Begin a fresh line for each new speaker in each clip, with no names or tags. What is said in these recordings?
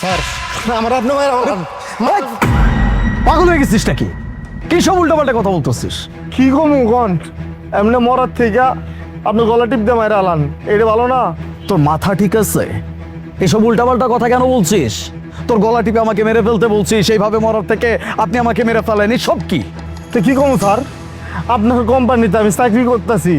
Sir আমার আপনি মায়ের
পাগল হয়ে গেছিস নাকি? কি সব উল্টাপাল্টা কথা বলতেছিস?
কি কমু গন এমনি মরার থেকে আপনি গলা টিপ দিয়ে মায়ের আলান, এটা ভালো না?
তোর মাথা ঠিক আছে? এসব উল্টাপাল্টা কথা কেন বলছিস? তোর গলা টিপে আমাকে মেরে ফেলতে বলছিস, সেইভাবে মরার থেকে আপনি আমাকে মেরে ফেলেন, সব কি?
তো কি কমু স্যার, আপনার কোম্পানিতে আমি চাকরি করতেছি,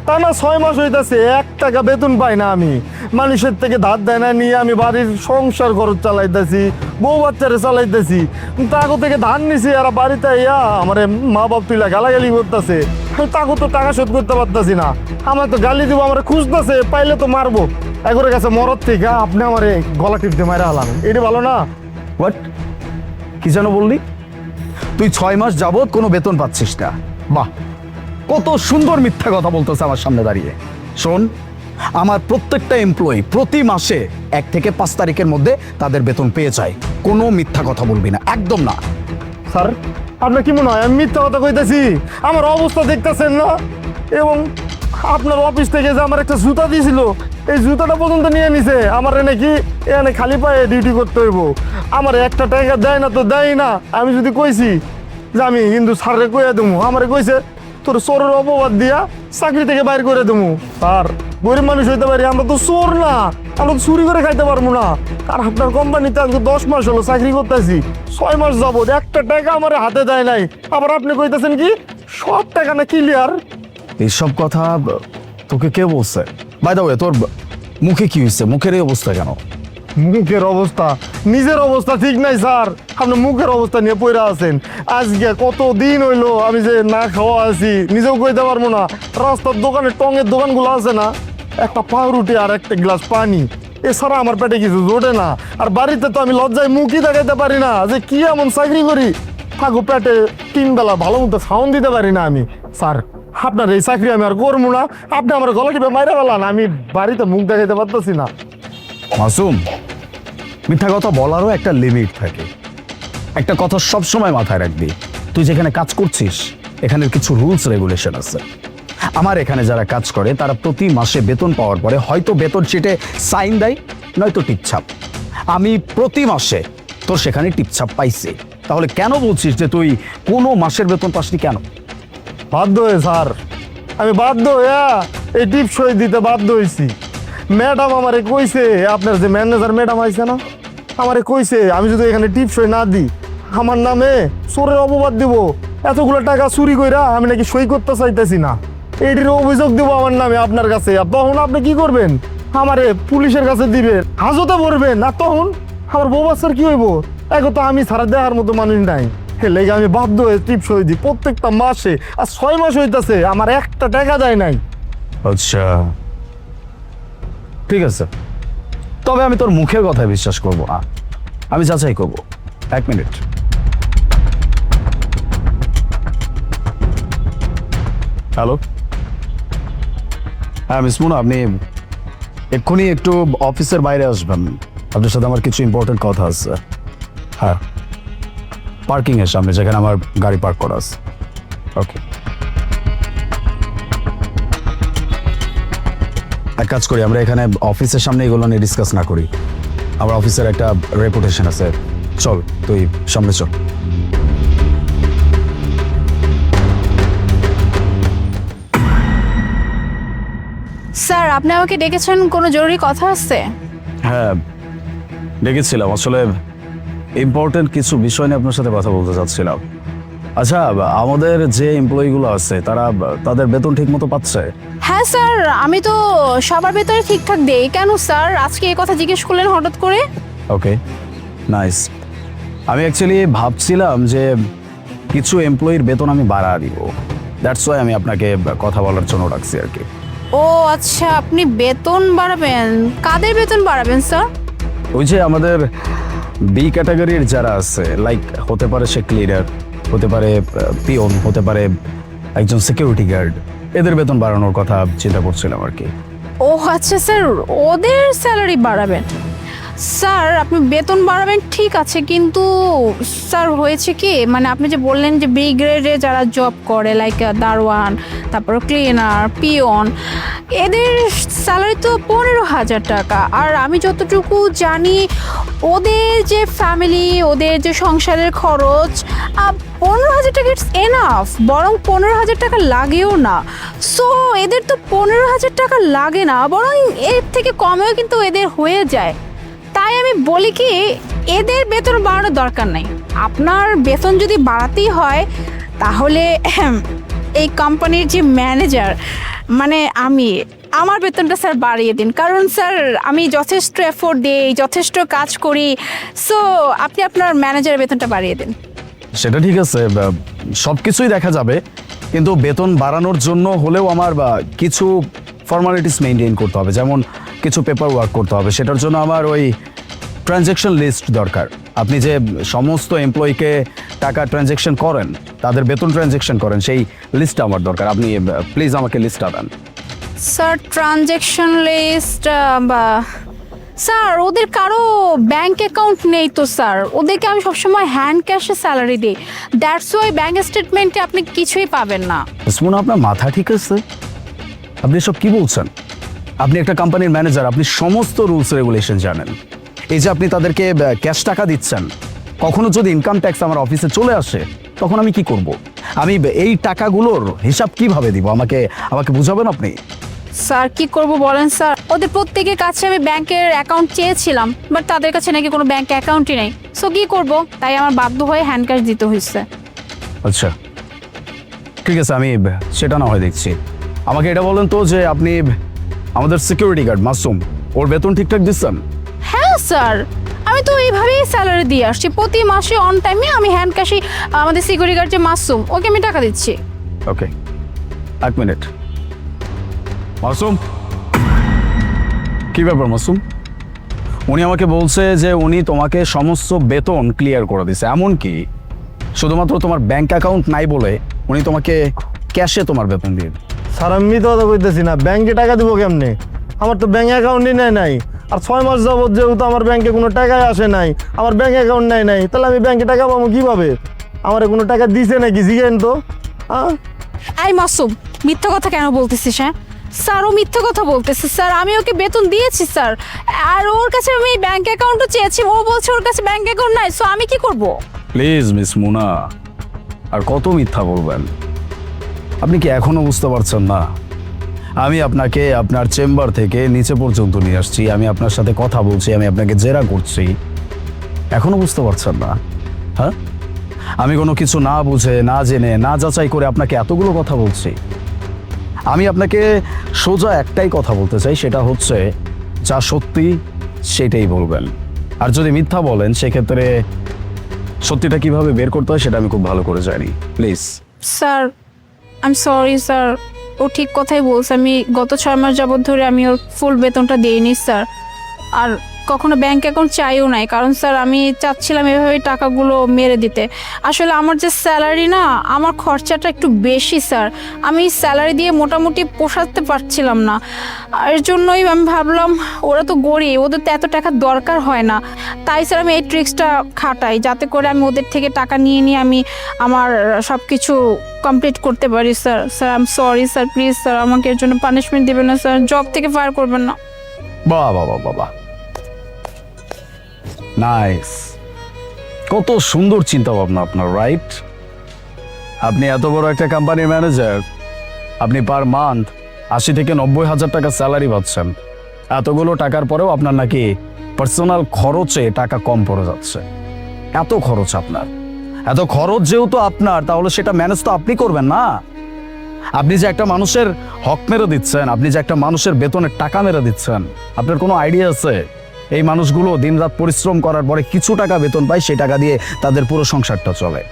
তা না 6 মাস হইতাছে 1 টাকা বেতন পাই না। আমি মানুষের থেকে ধার দেয় না নিয়ে আমি বাড়ির সংসার খরচ চালাইতেছি, বউ বাচ্চারে চালাইতেছি, তাকে থেকে ধার নিছি আর বাড়িতে ইয়া আমার মা বাপ তুইলা গালাগালি করতেছে, তাকে তো টাকা শোধ করতে পারতাছি না। আমার তো গালি দিব, আমার খুঁজতেছে, পাইলে তো মারবো। একরে কাছে মরদ থেকে আপনি আমার গলা টিপতে মারা হালান, এটা ভালো না?
হোয়াট? কি যেন বললি? তুই 6 মাস যাবত কোনো বেতন পাচ্ছিস না? বাহ, কত সুন্দর মিথ্যা কথা বলতেছে আমার সামনে দাঁড়িয়ে। শোন, আমার প্রত্যেকটা এমপ্লয়ি প্রতি মাসে 1 থেকে 5 তারিখের মধ্যে তাদের বেতন পেয়ে যায়। কোনো মিথ্যা কথা বলবি না, একদম না।
স্যার আপনার কি মনে হয় আমি মিথ্যা কথা কইতেছি? আমার অবস্থা দেখতেছেন না? এবং আপনার অফিস থেকে যে আমার একটা জুতা দিয়েছিল, এই জুতাটা পর্যন্ত নিয়ে নিছে। আমার নাকি এখানে খালি পায়ে ডিউটি করতে হইব, আমার একটা টাকা দেয় না তো দেয় না। আমি যদি কইছি যে আমি কিন্তু স্যারে কইয়া দেবো, আমারে কইছে তোর চোরের অপবাদ দিয়া চাকরি থেকে বাইর করে দেবো। স্যার গরিব মানুষ হইতে পারি, আমরা তো চোর না, আমরা তো চুরি করে খাইতে পারবো না। আর আপনার কোম্পানিতে আজকে 10 মাস হলো চাকরি করতেছি, 6 মাস যাবত একটা টাকা আমার হাতে দেয় নাই। আবার আপনি কইতেছেন কি সব টাকা না ক্লিয়ার?
এইসব কথা তোকে কে বলছে? বাই দ্য ওয়ে, তোর মুখে কি হয়েছে? মুখের এই অবস্থা কেন?
মুখের অবস্থা, নিজের অবস্থা ঠিক নাই স্যার, আপনি মুখের অবস্থা নিয়ে পড়ে আছেন। আজকে কত দিন হইলো আমি যে না খাওয়া আছি, নিজেও কইতে পারবো না। রাস্তার দোকানে টঙের দোকানগুলো আছে না, একটা পাউরুটি আর একটা গ্লাস পানি, এছাড়া আমার পেটে কিছু জোটে না। আর বাড়িতে তো আমি লজ্জায় মুখই দেখাইতে পারি না যে কি এমন চাকরি করি, থাকো পেটে 3 বেলা ভালো মতো খাওয়ান দিতে পারি না আমি। স্যার আপনার এই চাকরি আমি আর করবো না, আপনি আমার গলা টিপে মাইরা ফেলান, আমি বাড়িতে মুখ দেখাইতে পারতেছি না।
মাসুম, মিথ্যা কথা বলারও একটা লিমিট থাকে। একটা কথা সবসময় মাথায় রাখবি, তুই যেখানে কাজ করছিস এখানের কিছু রুলস রেগুলেশন আছে। আমার এখানে যারা কাজ করে তারা প্রতি মাসে বেতন পাওয়ার পরে হয়তো বেতন শিটে সাইন দেয়, নয়তো টিপছাপ। আমি প্রতি মাসে তোর সেখানে টিপছাপ পাইছি, তাহলে কেন বলছিস যে তুই কোনো মাসের বেতন পাসনি কেন?
বাধ্য হয়ে স্যার, আমি বাধ্য হইয়া এই টিপ সই দিতে বাধ্য হয়েছি। ম্যাডাম আমারে কইছে, আপনার যে ম্যানেজার ম্যাডাম আইছে না, আমারে কইছে আমি যদি এখানে টিপ সই না দিই আমার নামে চোরের অপবাদ দিব। এতগুলো টাকা চুরি কইরা আমি নাকি সই করতে চাইতেছি না, এইটির অভিযোগ দিব আমার নামে আপনার কাছে। আর তখন আপনি কি করবেন? আমারে পুলিশের কাছে দিবেন, হাজতে পড়বেন। আর তখন আমার বউ বাচ্চার কি হইব? এখন তো আমি ছাড়া দেওয়ার মতো মানুষ নাই, লেগে আমি বাধ্য হয়ে টিপ সই দিই প্রত্যেকটা মাসে। আর 6 মাস হইতাছে আমার একটা টাকা দেয় নাই।
আচ্ছা, ঠিক আছে, তবে আমি তোর মুখের কথায় বিশ্বাস করব না, আমি যাচাই করব। 1 মিনিট। হ্যালো, হ্যাঁ মিস মুনা, আপনি এক্ষুনি একটু অফিসের বাইরে আসবেন, আপনার সাথে আমার কিছু ইম্পর্টেন্ট কথা আছে। হ্যাঁ, পার্কিং এর সামনে যেখানে আমার গাড়ি পার্ক করা আছে। ওকে, এক কাজ করি, আমরা এখানে অফিসের সামনে এগুলো নিয়ে ডিসকাস না করি, আমার অফিসের একটা রেপুটেশন আছে। চল তুই সামনে চল।
স্যার আপনি আমাকে ডেকেছেন, কোনো জরুরি কথা আছে?
হ্যাঁ ডেকেছিলাম, আসলে ইম্পর্টেন্ট কিছু বিষয় নিয়ে আপনার সাথে কথা বলতে চাচ্ছিলাম। আচ্ছা, আমাদের যে এমপ্লয়িগুলো আছে তারা তাদের বেতন ঠিক মতো পাচ্ছে?
হ্যাঁ স্যার, আমি তো সবার ভেতরে ঠিকঠাক দেই। কেন স্যার আজকে এই কথা জিজ্ঞেস করলেন হঠাৎ করে?
ওকে, নাইস। আমি অ্যাকচুয়ালি ভাবছিলাম যে কিছু এমপ্লয়ির বেতন আমি বাড়ায় দিব, দ্যাটস ওয়াই আমি আপনাকে কথা বলার জন্য ডাকছি আর কি।
ও আচ্ছা, আপনি বেতন বাড়াবেন? কাদের বেতন বাড়াবেন স্যার?
ওই যে আমাদের বি ক্যাটাগরির যারা আছে, লাইক হতে পারে সে ক্লিনার, হতে পারে পিওন, হতে পারে একজন সিকিউরিটি গার্ড, এদের বেতন বাড়ানোর কথা চিন্তা করছিলাম আর কি।
ও আচ্ছা স্যার, ওদের স্যালারি বাড়াবেন? স্যার আপনি বেতন বাড়াবেন ঠিক আছে, কিন্তু স্যার হয়েছে কি, মানে আপনি যে বললেন যে বি গ্রেডে যারা জব করে লাইক দারোয়ান, তারপর ক্লিনার, পিয়ন, এদের স্যালারি তো 15,000 টাকা, আর আমি যতটুকু জানি ওদের যে ফ্যামিলি, ওদের যে সংসারের খরচ, 15,000 টাকা ইটস এনাফ, বরং 15,000 টাকা লাগেও না। সো এদের তো 15,000 টাকা লাগে না, বরং এর থেকে কমেও কিন্তু এদের হয়ে যায়। তাই আমি বলি কি, এদের বেতন বাড়ানোর দরকার নাই। আপনার বেতন যদি বাড়াতেই হয় তাহলে এই কোম্পানির যে ম্যানেজার মানে আমার বেতনটা স্যার বাড়িয়ে দিন, কারণ স্যার আমি যথেষ্ট এফোর্ট দিই, যথেষ্ট কাজ করি। সো আপনি আপনার ম্যানেজারের বেতনটা বাড়িয়ে দিন।
সেটা ঠিক আছে, সব কিছুই দেখা যাবে, কিন্তু বেতন বাড়ানোর জন্য হলেও আমার কিছু ফর্মালিটিস মেনটেন করতে হবে, যেমন কিছু পেপার ওয়ার্ক করতে হবে। সেটার জন্য আমার ওই ট্রানজ্যাকশন লিস্ট দরকার। আপনি যে সমস্ত এমপ্লয়িকে টাকা ট্রানজ্যাকশন করেন, তাদের বেতন ট্রানজ্যাকশন করেন, সেই লিস্টটা আমার দরকার। আপনি প্লিজ আমাকে লিস্টটা দেন।
স্যার ট্রানজ্যাকশন লিস্ট বা স্যার ওদের কারো ব্যাংক অ্যাকাউন্ট নেই তো স্যার, ওদেরকে আমি সবসময় হ্যান্ড ক্যাশে স্যালারি দিই। দ্যাটস ওয়াই ব্যাংক স্টেটমেন্টে আপনি কিছুই পাবেন না।
সুমন, আপনার মাথা ঠিক আছে? আপনি সব কি বলছেন? আপনি একটা কোম্পানির ম্যানেজার, আপনি সমস্ত রুলস রেগুলেশন জানেন। এই যে আপনি তাদেরকে ক্যাশ টাকা দিচ্ছেন, কখনো যদি ইনকাম ট্যাক্স আমার অফিসে চলে আসে তখন আমি কি করব? আমি এই টাকাগুলোর হিসাব কিভাবে দিব? আমাকে বুঝাবেন আপনি?
স্যার কি করব বলেন স্যার, ওদের প্রত্যেকের কাছে আমি ব্যাংকের অ্যাকাউন্ট চেয়েছিলাম, বাট তাদের কাছে নাকি কোনো ব্যাংক অ্যাকাউন্টই নেই। সো কি করব, তাই আমার বাধ্য হয়ে হ্যান্ড ক্যাশ দিতে হয়েছে।
আচ্ছা ঠিক আছে, আমি সেটা না হয় দেখছি। আমাকে এটা বলেন তো যে আপনি আমাদের সিকিউরিটি গার্ড মাসুম, ওর বেতন ঠিকঠাক দিচ্ছেন?
হ্যাঁ স্যার, আমি তো এইভাবেই স্যালারি দিয়ে আসছি, প্রতি মাসে অন টাইমে আমি হ্যান্ড ক্যাশে আমাদের সিকিউরিটি গার্ড যে মাসুম, ওকে আমি টাকা দিচ্ছি।
ওকে, এক মিনিট। মাসুম, কি ব্যাপার মাসুম? উনি আমাকে বলছে যে উনি তোমাকে সমস্ত বেতন ক্লিয়ার করে দিছে, এমনকি শুধুমাত্র তোমার ব্যাংক অ্যাকাউন্ট নাই বলে উনি তোমাকে ক্যাশে তোমার বেতন দিয়ে দিবে।
স্যার আমি মিথ্যা কথা কইতেছি না, ব্যাংকে টাকা দিব কেমনে? আমার তো ব্যাংক অ্যাকাউন্টই নাই। আর 6 মাস যাবত যেহেতু আমার ব্যাংকে কোনো টাকাই আসে নাই, আমার ব্যাংক অ্যাকাউন্ট নাই, তাহলে আমি ব্যাংকে টাকা পাবো কিভাবে? আমার কোনো টাকা দিছে নাকি জিজ্ঞেন তো।
এই মাসুম, মিথ্যা কথা কেন বলতেছিস? হ্যাঁ স্যার, ও মিথ্যা কথা বলতেছে স্যার, আমি ওকে বেতন দিয়েছি স্যার, আর ওর কাছে আমি ব্যাংক অ্যাকাউন্টও চেয়েছি, ও বলছে ওর কাছে ব্যাংক অ্যাকাউন্ট নাই। সো আমি কি করব?
প্লিজ মিস মুনা, আর কত মিথ্যা বলবেন? আপনি কি এখনো বুঝতে পারছেন না? আমি আপনাকে আপনার চেম্বার থেকে নিচে পর্যন্ত নিয়ে আসছি, আমি আপনার সাথে কথা বলছি, আমি আপনাকে জেরা করছি, এখনো বুঝতে পারছেন না? হ্যাঁ, আমি কোনো কিছু না বুঝে, না জেনে, না যাচাই করে আপনাকে এতগুলো কথা বলছি। আমি আপনাকে সোজা একটাই কথা বলতে চাই, সেটা হচ্ছে যা সত্যি সেটাই বলবেন। আর যদি মিথ্যা বলেন সেক্ষেত্রে সত্যিটা কিভাবে বের করতে হয় সেটা আমি খুব ভালো করে জানি। Please.
Sir I am sorry sir, ও ঠিক কথাই বলছে। আমি গত 6 মাস যাবত ধরে আমি ওর ফুল বেতনটা দিইনি স্যার, আর কখনো ব্যাংক অ্যাকাউন্ট চাইও নাই, কারণ স্যার আমি চাচ্ছিলাম এভাবে টাকাগুলো মেরে দিতে। আসলে আমার যে স্যালারি না, আমার খরচাটা একটু বেশি স্যার, আমি স্যালারি দিয়ে মোটামুটি পোষাতে পারছিলাম না। এর জন্যই আমি ভাবলাম ওরা তো গরিব, ওদের তো এত টাকার দরকার হয় না, তাই স্যার আমি এই ট্রিক্সটা খাটাই যাতে করে আমি ওদের থেকে টাকা নিয়ে আমি আমার সব কিছু কমপ্লিট করতে পারি sir. Sir I am sorry sir, please sir আমাকে এর জন্য পানিশমেন্ট দেবেন না স্যার, জব থেকে ফায়ার করবেন না।
বাহ বাহ বাহ বাহ, নাইস, কত সুন্দর চিন্তা ভাবনা আপনার, রাইট? আপনি এত বড় একটা কোম্পানির ম্যানেজার, আপনি পার মান্থ 80 থেকে 90,000 টাকা স্যালারি পাচ্ছেন, এতগুলো টাকার পরেও আপনার নাকি পার্সোনাল খরচে টাকা কম পড়ে যাচ্ছে। এত খরচ আপনার, এত খরচ যেহেতু আপনার, তাহলে সেটা ম্যানেজ তো আপনি করবেন না? আপনি যে একটা মানুষের হক মেরে দিচ্ছেন, আপনি যে একটা মানুষের বেতনের টাকা মেরে দিচ্ছেন, আপনার কোনো আইডিয়া আছে এই মানুষগুলো দিনরাত পরিশ্রম করার পরে কিছু টাকা বেতন পায়, সেই টাকা দিয়ে তাদের পুরো সংসারটা চলে?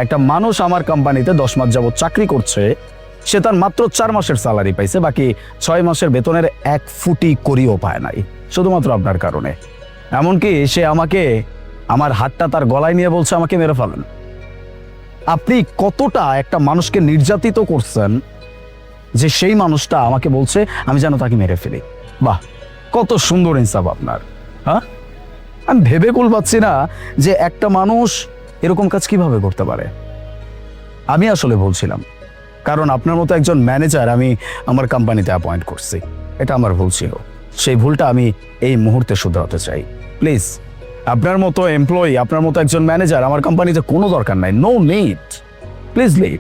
একটা মানুষ আমার কোম্পানিতে 10 মাস যাবত চাকরি করছে, সে তার মাত্র 4 মাসের স্যালারি পাইছে, বাকি 6 মাসের বেতনের 1 ফুটি করিও পায় নাই, শুধুমাত্র আপনার কারণে। এমনকি সে আমাকে আমার হাতটা তার গলায় নিয়ে বলছে আমাকে মেরে ফেলেন। আপনি কতটা একটা মানুষকে নির্যাতিত করছেন যে সেই মানুষটা আমাকে বলছে আমি যেন তাকে মেরে ফেলি। বাহ, কত সুন্দর ইনসাফ আপনার। হ্যাঁ, আমি ভেবে কুল পাচ্ছি না যে একটা মানুষ এরকম কাজ কিভাবে করতে পারে। আমি আসলে বলছিলাম, কারণ আপনার মতো একজন ম্যানেজার আমি আমার কোম্পানিতে অ্যাপয়েন্ট করছি। এটা আমার ভুল ছিল, সেই ভুলটা আমি এই মুহূর্তে শুধরাতে চাই। প্লিজ, আপনার মতো এমপ্লয়ি, আপনার মতো একজন ম্যানেজার আমার কোম্পানিতে কোনো দরকার নাই। No need, please leave.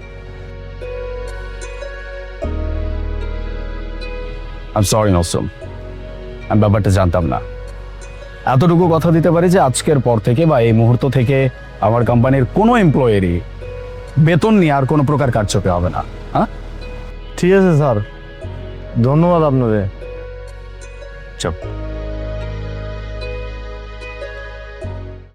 I am sorry Nasum, আমি ব্যাপারটা জানতাম না। এতটুকু কথা দিতে পারি যে আজকের পর থেকে বা এই মুহূর্ত থেকে আমার কোম্পানির কোনো এমপ্লয়েরই বেতন নিয়ে আর কোনো প্রকার কারচুপি হবে না। হ্যাঁ,
ঠিক আছে স্যার, ধন্যবাদ আপনাদের।
চুপ।